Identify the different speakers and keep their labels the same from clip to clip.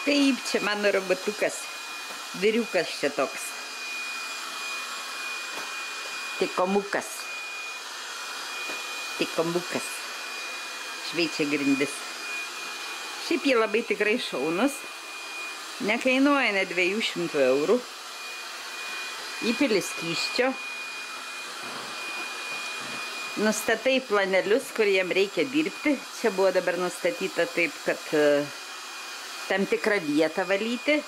Speaker 1: Taip, čia mano robotukas. Vyriukas čia toks. Tikomukas. Tikomukas. Šveičia grindis. Šiaip jie labai tikrai šaunus. Nekainuoja ne 200 eurų. Įpili skysčio. Nustatai planelius, kur jiem reikia dirbti. Čia buvo dabar nustatyta taip, kad tam tikrą vietą valyti.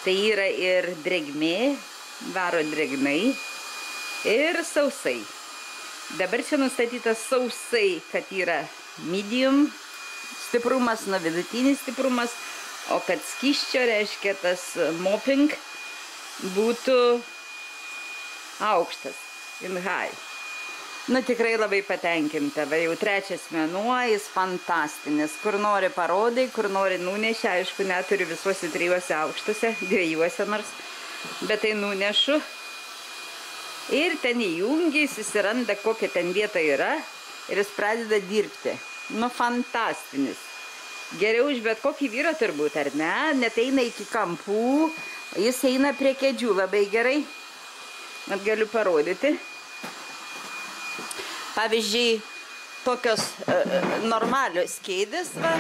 Speaker 1: Tai yra ir drėgmė, varo drėgnai ir sausai. Dabar čia nustatytas sausai, kad yra medium stiprumas, nuo vidutinis stiprumas, o kad skysčio reiškia tas mopping būtų aukštas, in high. Nu, tikrai labai patenkinta, va jau 3 mėnuo, jis fantastinis, kur nori parodai, kur nori nuneši, aišku, neturiu visuose 3 aukštuose, 2 nors, bet tai nunešu. Ir ten įjungi, susiranda, kokia ten vieta yra ir jis pradeda dirbti. Nu, fantastinis. Geriau už bet kokį vyrą turbūt, ar ne? Net eina iki kampų, jis eina prie kėdžių labai gerai. Mat galiu parodyti. Pavyzdžiui, tokios normalios kėdės, va,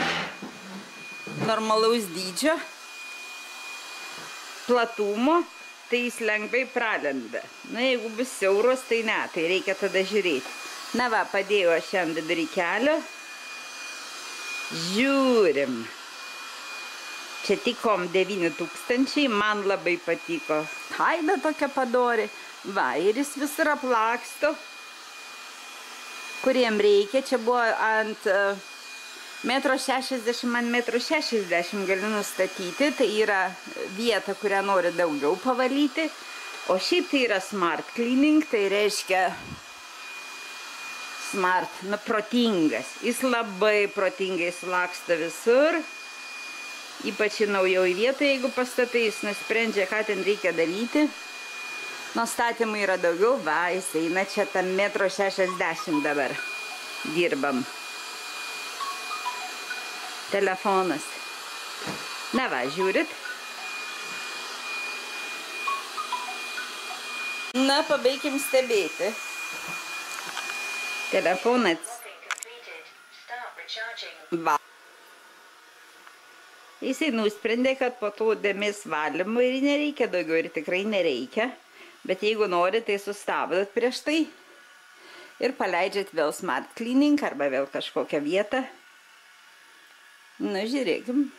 Speaker 1: normalaus dydžio, platumo, tai jis lengvai pralenda. Na, jeigu bus siauros, tai ne, tai reikia tada žiūrėti. Na va, padėjau aš jam vidury kelio. Žiūrim. Čia tikom 9000, man labai patiko. Kaina tokia padori. Va, ir jis visur aplaksto, kuriem reikia. Čia buvo ant 1,60 m ant 1,60 m galiu nustatyti. Tai yra vieta, kurią nori daugiau pavalyti. O šiaip tai yra smart cleaning, tai reiškia smart, nu, protingas. Jis labai protingai sulaksto visur. Ypač į naujoj vietoj, jeigu pastatai, jis nusprendžia, ką ten reikia daryti. Nustatymų yra daugiau, va, jis eina čia tam 1,60 m dabar. Dirbam. Telefonas. Na va, žiūrit. Na, pabaigim stebėti. Telefonas. Va. Jisai nusprendė, kad po to dėmės valymo ir nereikia daugiau, ir tikrai nereikia. Bet jeigu nori, tai sustabdot prieš tai ir paleidžiat vėl smart cleaning arba vėl kažkokią vietą. Na, žiūrėkim.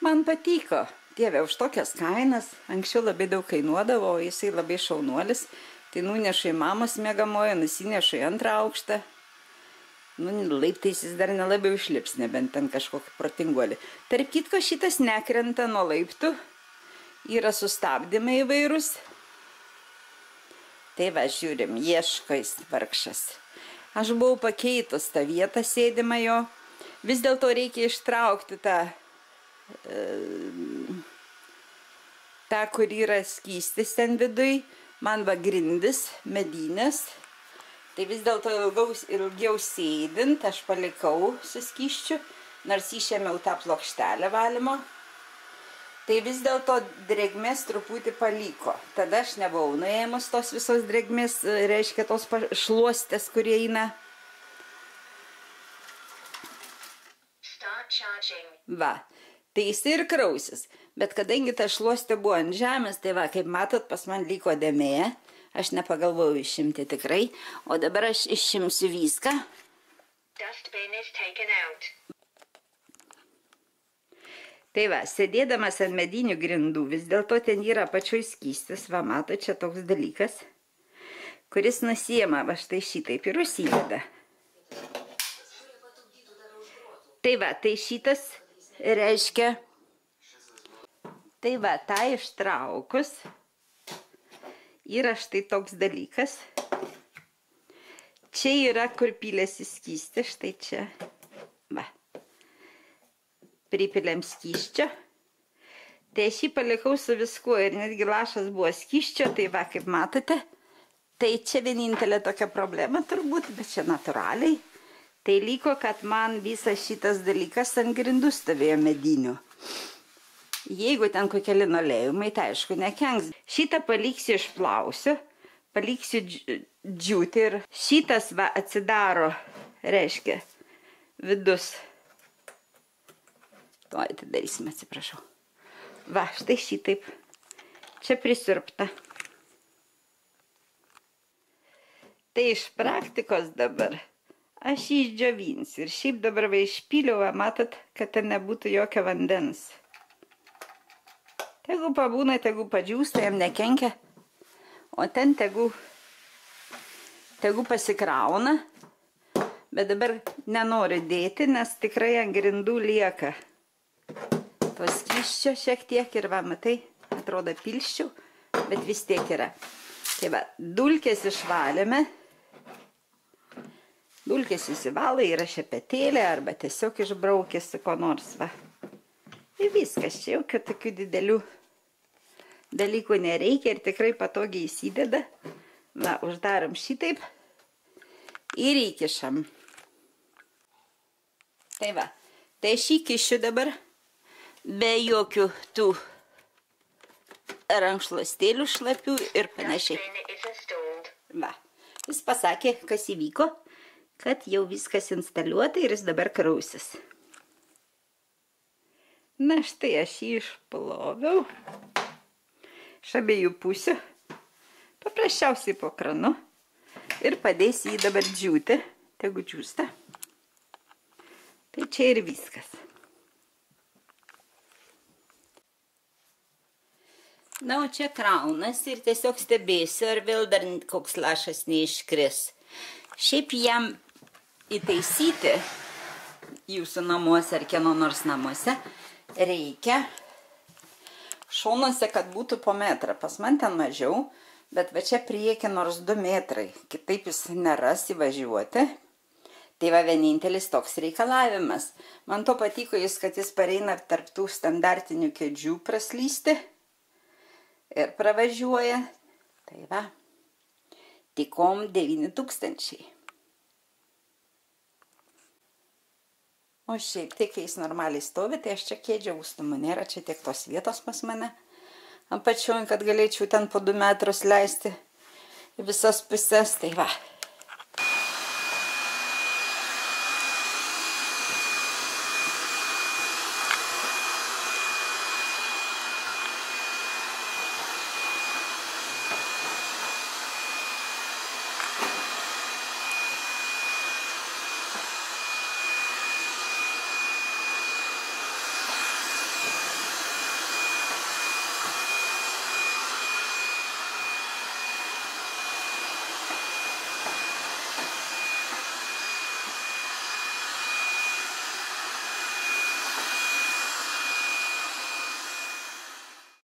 Speaker 1: Man patiko. Dieve, už tokias kainas. Anksčiau labai daug kainuodavo, o jisai labai šaunuolis. Tai nunešu į mamos miegamojo, nusinešu į 2 aukštą. Nu, laiptais jis dar nelabai užlips, nebent ten kažkokį protinguolį. Tarp kitko, šitas nekrenta nuo laiptų. Yra sustabdymai įvairūs. Tai va, žiūrim, ieškais vargšas. Aš buvau pakeitus tą vietą sėdimą jo. Vis dėlto reikia ištraukti tą, kur yra skystis ten viduj. Man va grindis, medinės. Tai vis dėlto ilgiau sėdint, aš palikau su skysčiu, nors išėmiau tą plokštelę valymo. Tai vis dėlto drėgmės truputį paliko. Tada aš nebuvau nuėmus tos visos drėgmės, reiškia tos šluostės, kurie eina. Va, tai jis ir krausis. Bet kadangi ta šluostė buvo ant žemės, tai va, kaip matot, pas man liko dėmė. Aš nepagalvojau išimti tikrai, o dabar aš išimsiu viską. Tai va, sėdėdamas ant medinių grindų, vis dėlto ten yra pačioj skystis, va, mato, čia toks dalykas, kuris nusiema, va, štai šitaip ir užsideda. Tai va, tai šitas reiškia, tai va, tą ištraukus, yra štai toks dalykas. Čia yra, kur pylėsi skystį, štai čia. Va. Pripiliam skysčio. Tai aš jį palikau su viskuo ir netgi lašas buvo skysčio, tai va, kaip matote. Tai čia vienintelė tokia problema turbūt, bet čia natūraliai. Tai liko, kad man visas šitas dalykas ant grindų stovėjo medinių. Jeigu ten kokie linolėjumai, tai aišku, nekenks. Šitą paliksiu išplausiu, paliksiu džiūti ir šitas va atsidaro, reiškia, vidus. Tuo atidarysime, atsiprašau. Va, štai šitaip. Čia prisirpta. Tai iš praktikos dabar aš jį išdžiovinsiu. Ir šiaip dabar va išpyliau, matot, kad ten nebūtų jokio vandens. Tegu pabūna, tegu padžiūsta, jam nekenkia. O ten tegu pasikrauna. Bet dabar nenoriu dėti, nes tikrai ant grindų lieka to skysčio šiek tiek. Ir va, matai, atrodo pilščiau, bet vis tiek yra. Tai va, dulkės išvalėme. Dulkės įsivalai, yra šepetėlė arba tiesiog išbraukėsi ko nors, va. Ir viskas, čia jau tokių didelių dalykų nereikia ir tikrai patogiai įsideda. Va, uždarom šitaip ir įkišam. Tai va, tai aš įkišiu dabar be jokių tų rankšluostėlių šlapių ir panašiai. Va, jis pasakė, kas įvyko, kad jau viskas instaliuota ir jis dabar krausis. Na štai aš jį išploviau iš abiejų pusių, paprasčiausiai po kranu ir padėsiu jį dabar džiūti, tegu džiūsta. Tai čia ir viskas. Na, o čia kraunas ir tiesiog stebėsiu, ar vėl dar koks lašas neiškris. Šiaip jam įtaisyti jūsų namuose ar kieno nors namuose reikia šonuose, kad būtų po metrą. Pas man ten mažiau, bet va čia priekį nors 2 metrai. Kitaip jis neras įvažiuoti. Tai va vienintelis toks reikalavimas. Man to patiko jis, kad jis pareina tarp tų standartinių kėdžių praslysti ir pravažiuoja. Tai va, tikom 9000. O šiaip, tai kai jis normaliai stovi, tai aš čia kėdžių užstumų nėra, čia tiek tos vietos pas mane. Apačioj, kad galėčiau ten po 2 metrus leisti į visas puses, tai va.